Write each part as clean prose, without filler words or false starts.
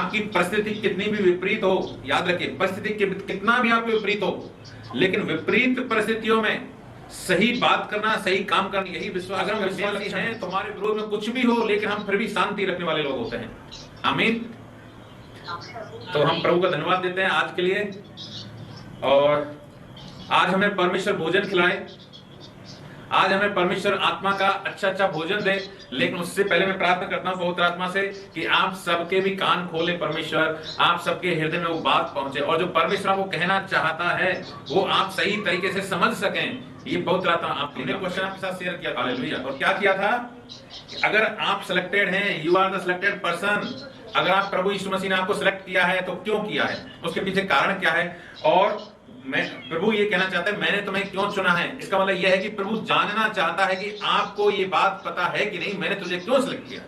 आपकी परिस्थिति कितनी भी विपरीत हो, याद रखिए परिस्थिति कितना भी आपके विपरीत हो, लेकिन विपरीत परिस्थितियों में सही बात करना, सही काम करना, यही विश्वास। अगर हम विश्वासी हैं तो हमारे विरोध में कुछ भी हो लेकिन हम फिर भी शांति रखने वाले लोग होते हैं। आमीन। तो हम प्रभु का धन्यवाद देते हैं आज के लिए, और आज हमें परमेश्वर भोजन खिलाए, आज हमें परमेश्वर आत्मा का अच्छा भोजन दे। लेकिन उससे पहले मैं प्रार्थना करता हूं पवित्र आत्मा से कि आप सबके भी कान खोले परमेश्वर, आप सबके हृदय में वो बात पहुंचे, और जो परमेश्वर आपको कहना चाहता है वो आप सही तरीके से समझ सकें। ये पवित्र आत्मा आपने क्वेश्चन आपके साथ शेयर किया, हालेलुया। और क्या किया था? अगर आप सिलेक्टेड हैं, you are the selected person, अगर आप प्रभु यीशु मसीह ने आपको सिलेक्ट किया है तो क्यों किया है, उसके पीछे कारण क्या है, और मैं प्रभु ये कहना चाहता है मैंने तुम्हें क्यों चुना है। इसका मतलब यह है कि प्रभु जानना चाहता है कि आपको ये बात पता है कि नहीं, मैंने तुझे क्यों सिलेक्ट किया।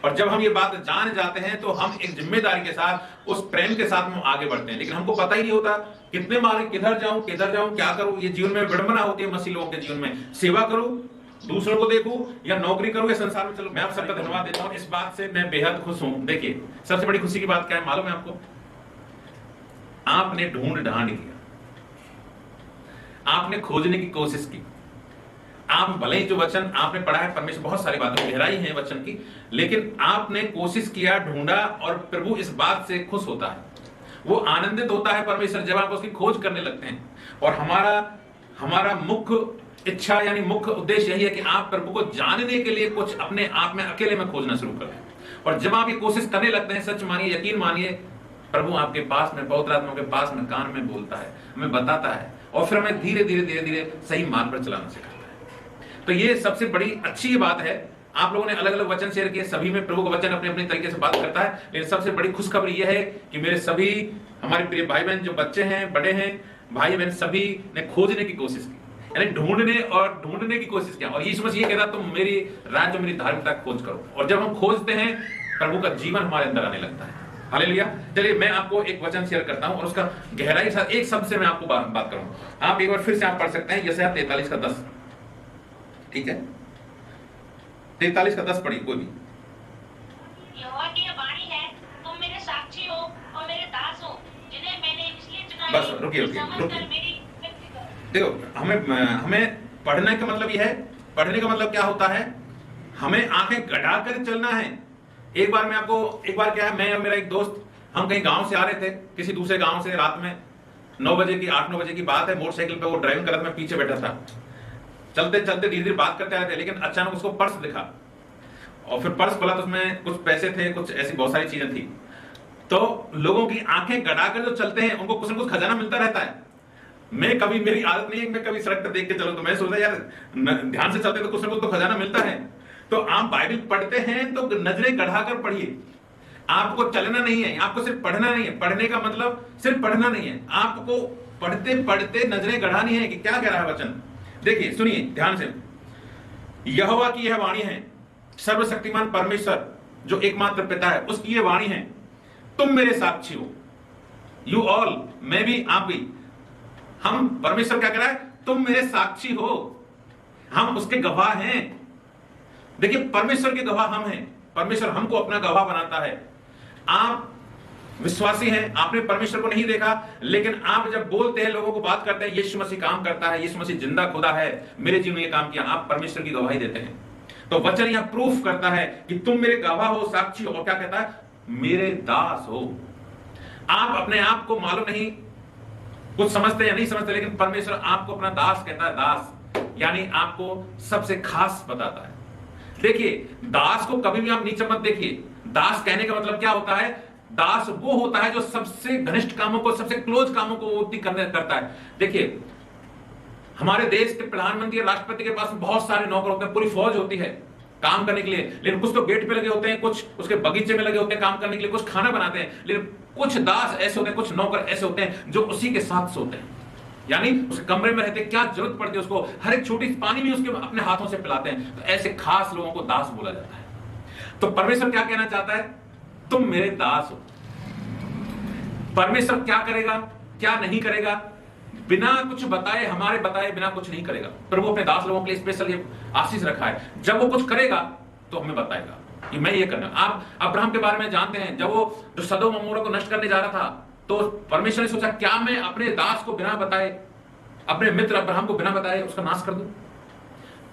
और जब हम ये बात जान जाते हैं तो हम एक जिम्मेदारी के साथ, उस प्रेम के साथ हम आगे बढ़ते हैं। लेकिन हमको पता ही नहीं होता कितने मार्ग, किधर जाऊं क्या करूं। ये जीवन में विडंबना होती है मसीह लोगों के जीवन में। सेवा करूं, दूसरों को देखूं, या नौकरी करूं, या संसार में चलो। मैं आप सबका धन्यवाद देता हूं, इस बात से मैं बेहद खुश हूं। देखिए सबसे बड़ी खुशी की बात क्या है मालूम है आपको? आपने ढूंढ किया, आपने खोजने की कोशिश की। आप भले ही जो वचन आपने पढ़ा है, परमेश्वर बहुत सारी बातें गहराई हैं वचन की, लेकिन आपने कोशिश किया, ढूंढा, और प्रभु इस बात से खुश होता है, वो आनंदित होता है परमेश्वर जब आप उसकी खोज करने लगते हैं। और हमारा मुख्य इच्छा यानी मुख्य उद्देश्य यही है कि आप प्रभु को जानने के लिए कुछ अपने आप में अकेले में खोजना शुरू कर दें। और जब आप ये कोशिश करने लगते हैं, सच मानिए, यकीन मानिए, प्रभु आपके पास में, पवित्र आत्मा के पास में, कान में बोलता है, हमें बताता है, और फिर हमें धीरे धीरे सही मार्ग पर चलाना सिखाता है। तो ये सबसे बड़ी अच्छी बात है। आप लोगों ने अलग अलग वचन शेयर किए, सभी में प्रभु का वचन अपने अपने तरीके से बात करता है। लेकिन सबसे बड़ी खुशखबरी यह है कि मेरे सभी हमारे प्रिय भाई बहन, जो बच्चे हैं, बड़े हैं, भाई बहन, सभी ने खोजने की कोशिश की, यानी ढूंढने की कोशिश किया। और यीशु मसीह ये कहता तुम मेरी राज्य, मेरी धार्मिकता खोज करो। और जब हम खोजते हैं, प्रभु का जीवन हमारे अंदर आने लगता है। हालेलुया। चलिए मैं आपको एक वचन शेयर करता हूं और उसका गहराई साथ एक शब्द से मैं आपको बात करूंगा। आप एक बार फिर से आप पढ़ सकते हैं यशायाह 43 का 10, ठीक है? 43 का 10 पढ़िए कोई भी। यहोवा की यह वाणी है, तुम मेरे साक्षी हो और मेरे दास हो, जिन्हें मैंने इसलिए चुना है। बस रुकिए। देखो हमें पढ़ने का मतलब यह है, पढ़ने का मतलब क्या होता है, हमें आंखें गड़ा कर चलना है। एक बार क्या है, मैं और मेरा एक दोस्त, हम कहीं गांव से आ रहे थे, किसी दूसरे गांव से, रात में 8-9 बजे की बात है। मोटरसाइकिल पे वो ड्राइविंग कर रहा था, मैं पीछे बैठा था। चलते चलते धीरे धीरे बात करते आ रहे थे, लेकिन अचानक उसको पर्स दिखा, और फिर पर्स खोला तो उसमें कुछ पैसे थे, कुछ ऐसी बहुत सारी चीजें थी। तो लोगों की आंखें गड़ाकर जो चलते हैं, उनको कुछ न कुछ खजाना मिलता रहता है। मेरी आदत नहीं है, मैं कभी सड़क पर देख के चलूं, तो मैं सोचता यार ध्यान से चलते तो कुछ न कुछ तो खजाना मिलता है। तो आप बाइबल पढ़ते हैं तो नजरें गढ़ाकर पढ़िए। आपको चलना नहीं है, आपको सिर्फ पढ़ना नहीं है। पढ़ने का मतलब सिर्फ पढ़ना नहीं है, आपको पढ़ते पढ़ते नजरें गढ़ानी है कि क्या कह रहा है वचन। देखिए सुनिए ध्यान से, यहोवा की यह वाणी है, सर्वशक्तिमान परमेश्वर जो एकमात्र पिता है, उसकी यह वाणी है, तुम मेरे साक्षी हो। यू ऑल, मैं भी, आप भी, हम, परमेश्वर क्या कह रहा है, तुम मेरे साक्षी हो, हम उसके गवाह हैं। देखिए परमेश्वर के गवाह हम हैं, परमेश्वर हमको अपना गवाह बनाता है। आप विश्वासी हैं, आपने परमेश्वर को नहीं देखा, लेकिन आप जब बोलते हैं, लोगों को बात करते हैं, यीशु मसीह काम करता है, यीशु मसीह जिंदा खुदा है, मेरे जीवन में ये काम किया, आप परमेश्वर की गवाही देते हैं। तो वचन यहां प्रूफ करता है कि तुम मेरे गवाह हो, साक्षी हो, और क्या कहता है, मेरे दास हो। आप अपने आप को मालूम नहीं, कुछ समझते या नहीं समझते, लेकिन परमेश्वर आपको अपना दास कहता है। दास यानी आपको सबसे खास बताता है। देखिए दास को कभी भी आप नीचे मत देखिए। दास कहने का मतलब क्या होता है, दास वो होता है जो सबसे घनिष्ठ कामों को, सबसे क्लोज कामों को करता है। देखिए हमारे देश के प्रधानमंत्री, राष्ट्रपति के पास बहुत सारे नौकर होते हैं, पूरी फौज होती है काम करने के लिए, लेकिन कुछ तो गेट पे लगे होते हैं, कुछ उसके बगीचे में लगे होते हैं काम करने के लिए, कुछ खाना बनाते हैं। लेकिन कुछ दास ऐसे होते हैं, कुछ नौकर ऐसे होते हैं जो उसी के साथ सोते हैं, यानी उसके कमरे में रहते, क्या जरूरत पड़ती है उसको, हर एक छोटी पानी भी उसके अपने हाथों से पिलाते हैं। तो ऐसे खास लोगों को दास बोला जाता है। तो परमेश्वर क्या कहना चाहता है, तुम मेरे दास हो। परमेश्वर क्या करेगा, क्या नहीं करेगा, बिना कुछ बताए, हमारे बताए बिना कुछ नहीं करेगा। प्रभु अपने दास लोगों के लिए स्पेशल ये आशीष रखा है, जब वो कुछ करेगा तो हमें बताएगा। कि मैं ये करना। आप अब्राहम के बारे में जानते हैं, जब वो जो सदोम अमोरा को नष्ट करने जा रहा था, तो परमेश्वर ने सोचा क्या मैं अपने दास को बिना बताए, अपने मित्र अब्राहम को बिना बताए उसका नाश कर दूं।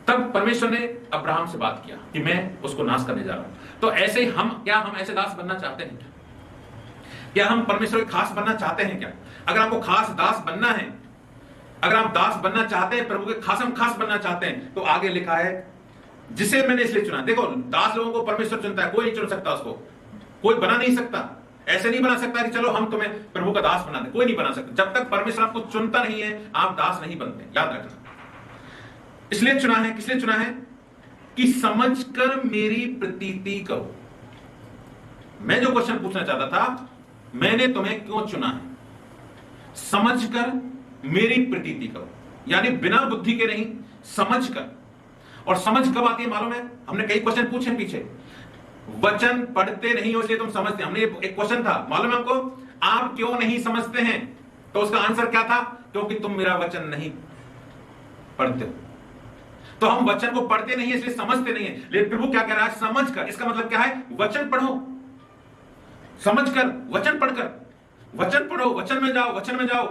तब परमेश्वर ने अब्राहम से बात किया कि मैं उसको नाश करने जा रहा हूं। तो ऐसे ही हम ऐसे दास बनना चाहते हैं क्या हम परमेश्वर के खास बनना चाहते हैं क्या? अगर आपको खास दास बनना है, अगर आप दास बनना चाहते हैं, प्रभु के खास बनना चाहते हैं, तो आगे लिखा है जिसे मैंने इसलिए चुना। देखो, दास लोगों को परमेश्वर चुनता है, कोई नहीं चुन सकता उसको, कोई बना नहीं सकता। ऐसे नहीं बना सकता कि चलो हम तुम्हें प्रभु का दास बना दे, कोई नहीं बना सकता। जब तक परमेश्वर आपको चुनता नहीं है, आप दास नहीं बनते, याद रखना। इसलिए चुना है, किसलिए चुना है? कि समझकर मेरी प्रतीति करो। मैं जो क्वेश्चन पूछना चाहता था, मैंने तुम्हें क्यों चुना है? समझकर मेरी प्रतीति करो, यानी बिना बुद्धि के नहीं, समझकर। और समझ कब आती है मालूम है? हमने कई क्वेश्चन पूछे पीछे, वचन पढ़ते नहीं हो इसलिए तुम समझते। हमने एक क्वेश्चन था, मालूम है हमको, आप क्यों नहीं समझते हैं? तो उसका आंसर क्या था? क्योंकि तुम मेरा वचन नहीं पढ़ते हो। तो हम वचन को पढ़ते नहीं है इसलिए समझते नहीं है। लेकिन प्रभु क्या कह रहा है? समझकर। इसका मतलब क्या है? वचन पढ़ो, समझकर, वचन पढ़कर, वचन पढ़ो, वचन में जाओ, वचन में जाओ,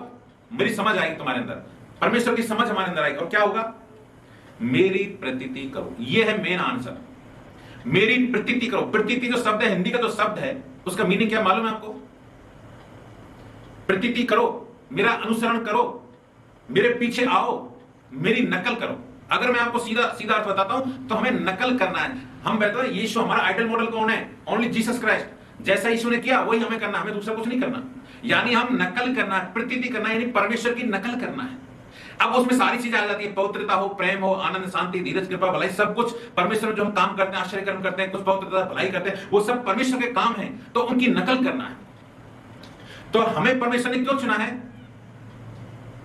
मेरी समझ आएगी तुम्हारे अंदर, परमेश्वर की समझ हमारे अंदर आएगी। और क्या होगा? मेरी प्रतीति करो। यह है मेन आंसर, मेरी प्रतीति करो। प्रतीति जो शब्द है, हिंदी का जो शब्द है, उसका मीनिंग क्या मालूम है आपको? प्रतीति करो, मेरा अनुसरण करो, मेरे पीछे आओ, मेरी नकल करो। अगर मैं आपको सीधा सीधा अर्थ बताता हूं तो हमें नकल करना है। हम कहते हैं यीशु हमारा आइडल मॉडल कौन है? Only Jesus Christ. जैसा यीशु ने किया वही हमें करना, हमें दूसरा कुछ नहीं करना। यानी हम नकल करना है, प्रतीति करना है, यानी परमेश्वर की नकल करना है। अब उसमें सारी चीजें आ जाती है, पवित्रता हो, प्रेम हो, आनंद, शांति, धीरज, कृपा, भलाई, सब कुछ परमेश्वर जो हम काम करते हैं, आश्चर्य कर्म करते हैं, कुछ पवित्रता, भलाई करते हैं, वो सब परमेश्वर के काम है। तो उनकी नकल करना है। तो हमें परमेश्वर ने क्यों चुना है?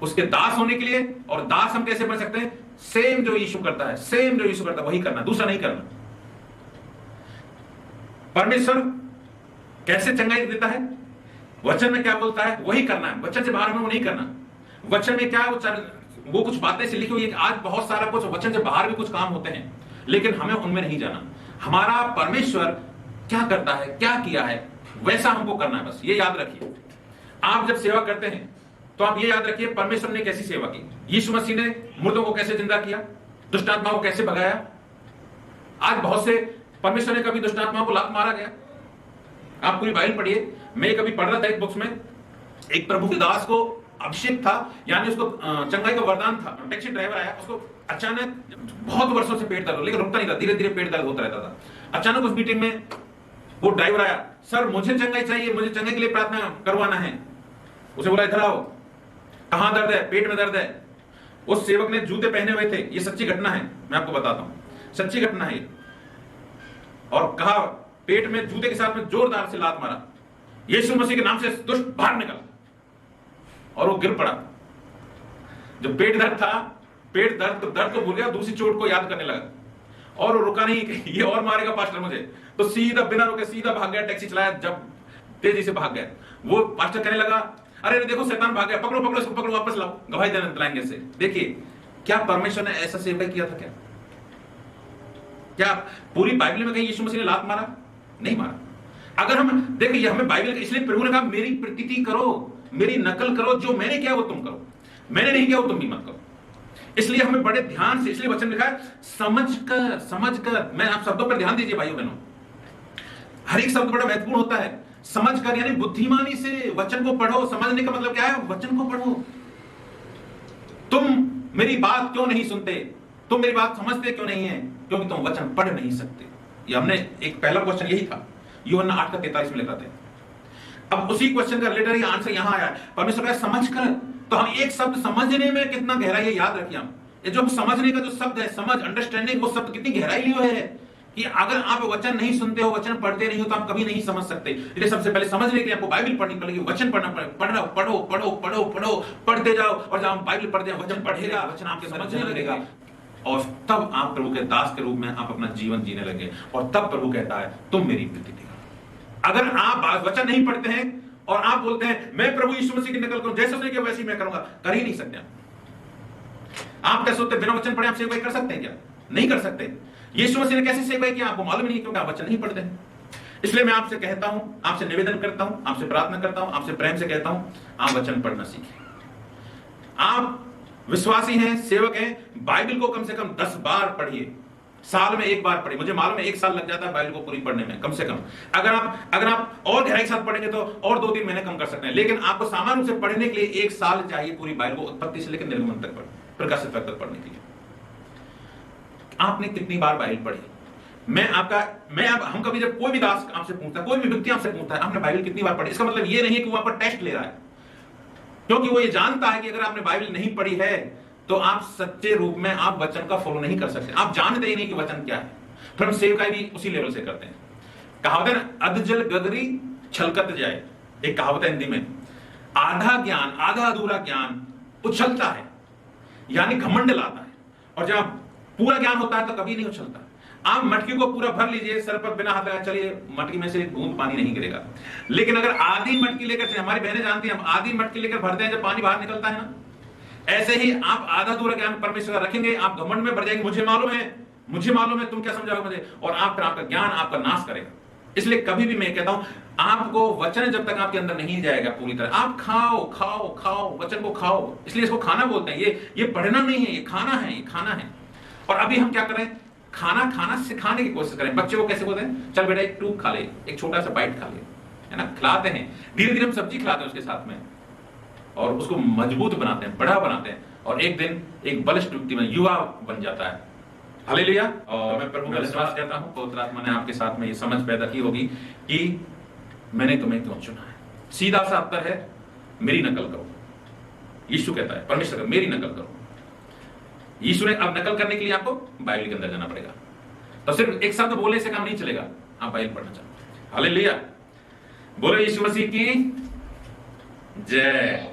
उसके दास होने के लिए। और दास हम कैसे बन सकते हैं? सेम जो यीशु करता है, सेम जो यीशु करता है वही करना, दूसरा नहीं करना। परमेश्वर कैसे चंगाई देता है? वचन में क्या बोलता है वही करना है, वचन से बाहर हमें वो नहीं करना। वचन में क्या है? वो कुछ बातें से लिखी हुई है कि आज बहुत सारा कुछ वचन से बाहर भी कुछ काम होते हैं, लेकिन हमें उनमें नहीं जाना। हमारा परमेश्वर क्या करता है, क्या किया है, वैसा हमको करना है, बस ये याद रखिए। आप जब सेवा करते हैं तो आप ये याद रखिए परमेश्वर ने कैसी सेवा की। यीशु मसीह ने मुर्दों को कैसे जिंदा किया, दुष्टात्माओं को कैसे भगाया। आज बहुत से परमेश्वर ने कभी दुष्टात्माओं को लात मारा गया? आप पूरी बाइबल पढ़िए। मैं कभी पढ़ रहा था एक बुक्स में, एक प्रभु के दास को अभिषेक था, यानी उसको चंगाई का वरदान था। टैक्सी ड्राइवर आया, उसको अचानक बहुत वर्षों से पेट दर्द, लेकिन रुकता नहीं था, धीरे धीरे पेट दर्द होता रहता था। अचानक उस मीटिंग में वो ड्राइवर आया, सर मुझे चंगाई चाहिए, मुझे चंगाई के लिए प्रार्थना करवाना है। उसे बोला इधर आओ, कहां दर्द है? पेट में दर्द है। उस सेवक ने जूते पहने हुए थे, ये सच्ची घटना है, मैं आपको बताता हूं, सच्ची घटना है। और कहा, पेट में जूते के साथ में जोरदार से लात मारा, यीशु मसीह के नाम से दुष्ट बाहर निकल, और वो गिर पड़ा। जो पेट दर्द था, पेट दर्द तो भूल गया, दूसरी चोट को याद करने लगा, और वो रुका नहीं, ये और मारेगा पास्टर मुझे, तो सीधा बिना रुके सीधा भाग गया, टैक्सी चलाया, जब तेजी से भाग गया। वो पास्टर कहने लगा, अरे देखो शैतान भाग गया, पकड़ो पकड़ो इसको, पकड़ो, वापस लाओ, गवाही देने दिलाएंगे से। देखिए क्या परमेश्वर ने ऐसा सेवा किया था? क्या पूरी बाइबल में कहीं यीशु मसीह ने लात मारा? नहीं मारा। अगर हम देखिए, हमें बाइबल, इसलिए प्रभु ने कहा मेरी प्रतीति करो, मेरी नकल करो, जो मैंने किया वो तुम करो, मैंने नहीं किया वो तुम भी मत करो। इसलिए हमें बड़े ध्यान से, इसलिए वचन लिखा है समझकर, समझकर। मैं आप शब्दों पर ध्यान दीजिए भाइयों बहनों, हर एक शब्द बड़ा महत्वपूर्ण होता है। समझकर यानी बुद्धिमानी से वचन को पढ़ो। समझने का मतलब क्या है? वचन को पढ़ो। तुम मेरी बात क्यों नहीं सुनते? तुम मेरी बात समझते क्यों नहीं है? क्योंकि तुम वचन पढ़ नहीं सकते। ये हमने एक पहला क्वेश्चन यही था, यूहन्ना 8:43 में लिखा था। अब उसी क्वेश्चन का रिलेटेड आंसर यहां आया, परमेश्वर का समझ कर। तो हम एक शब्द समझने में कितना गहराई है, याद रखिए। हम ये जो समझने का जो शब्द है, समझ, अंडरस्टैंडिंग, वो शब्द कितनी गहराई लिए है कि अगर आप वचन नहीं सुनते हो, वचन पढ़ते नहीं हो, तो आप कभी नहीं समझ सकते। इसलिए सबसे पहले समझने के लिए आपको बाइबल पढ़नी पड़ेगी, वचन पढ़ना पड़ेगा। पढ़ो पढ़ो पढ़ो पढ़ो पढ़ो, पढ़ते जाओ, और जब हम बाइबल पढ़ते हैं, वचन पढ़ेगा, वचन आपके समझने लगेगा, और तब आप प्रभु के दास के रूप में आप अपना जीवन जीने लगे। और तब प्रभु कहता है तुम मेरी प्रतीति करो। अगर आप वचन नहीं पढ़ते हैं और आप बोलते हैं मैं प्रभु यीशु मसीह की नकल करूं, जैसे उसने किया वैसे ही मैं करूंगा, कर ही नहीं सकते। आप क्या सोचते बिना वचन पढ़े आप सेवा कर सकते हैं क्या? नहीं कर सकते। यीशु मसीह ने कैसे सेवा की आपको मालूम नहीं, क्योंकि आप वचन नहीं पढ़ते हैं। इसलिए मैं आपसे कहता हूं, आपसे निवेदन करता हूं, आपसे प्रार्थना करता हूं, आपसे प्रेम से कहता हूं, आप वचन पढ़ना सीखें। आप विश्वासी हैं, सेवक हैं, बाइबल को कम से कम 10 बार पढ़िए, साल में 1 बार पढ़िए। मुझे मालूम है 1 साल लग जाता है बाइबल को पूरी पढ़ने में कम से कम। अगर आप और गहराई के साथ पढ़ेंगे तो और 2-3 महीने कम कर सकते हैं, लेकिन आपको सामान्य रूप से पढ़ने के लिए 1 साल चाहिए पूरी बाइबल को उत्पत्ति से लेकर निर्गमन तक प्रकाशित तक पढ़ने के लिए। आपने कितनी बार बाइबल पढ़ी? हम कभी जब कोई भी दास आपसे पूछता है, कोई भी व्यक्ति आपसे पूछता है आपने बाइबल कितनी बार पढ़ी, इसका मतलब ये नहीं है कि वो आप पर टेस्ट ले रहा है, क्योंकि वो ये जानता है कि अगर आपने बाइबल नहीं पढ़ी है तो आप सच्चे रूप में आप वचन का फॉलो नहीं कर सकते, आप जानते ही नहीं कि वचन क्या है। फिर हम सेवकाई भी उसी लेवल से करते हैं। कहावत है ना, अधजल गगरी छलकत जाए, एक कहावत है हिंदी में, आधा ज्ञान, आधा अधूरा ज्ञान उछलता है, यानी घमंड लाता है, और जब पूरा ज्ञान होता है तो कभी नहीं उछलता। आप मटकी को पूरा भर लीजिए, सर पर बिना हाथ लगाए चलिए, मटकी में से एक बूंद पानी नहीं गिरेगा। लेकिन अगर आधी मटकी लेकर, हमारी बहनें जानती हैं, हम आधी मटकी लेकर भरते हैं, जब पानी बाहर निकलता है ना, ऐसे ही आप आधा अधूरा ज्ञान परमेश्वर का रखेंगे, आप घमंड में भर जाएंगे, मुझे मालूम है, तुम क्या समझाओगे मुझे, और आप फिर आपका ज्ञान आपका नाश करेगा। इसलिए कभी भी मैं कहता हूं, आपको वचन जब तक आपके अंदर नहीं जाएगा पूरी तरह, आप खाओ वचन को खाओ। इसलिए इसको खाना बोलते हैं, ये पढ़ना नहीं है, ये खाना है। और अभी हम क्या करें, खाना सिखाने की कोशिश करें। बच्चे को कैसे बोलते हैं, चल बेटा एक टूक खा ले, एक छोटा सा बाइट खा ले, है ना, खिलाते हैं। धीरे धीरे हम सब्जी खिलाते हैं उसके साथ में, और उसको मजबूत बनाते हैं, बड़ा बनाते हैं, और एक दिन एक बलिष्ठ व्यक्ति में युवा बन जाता है। हालेलुया। और मैं प्रभु का विश्वास करता हूं, पवित्र आत्मा ने आपके साथ में ये समझ पैदा की होगी कि मैंने तुम्हें क्यों चुना है। सीधा सा उत्तर है, मेरी नकल करो। यीशु कहता है, परमेश्वर कहता है, मेरी नकल करो। यीशु ने अब नकल करने के लिए आपको बाइबल के अंदर जाना पड़ेगा। तो सिर्फ एक शब्द बोलने से काम नहीं चलेगा, आप बाइबल पढ़ना चाहिए। हालेलुया। बोलो यीशु मसीह की जय।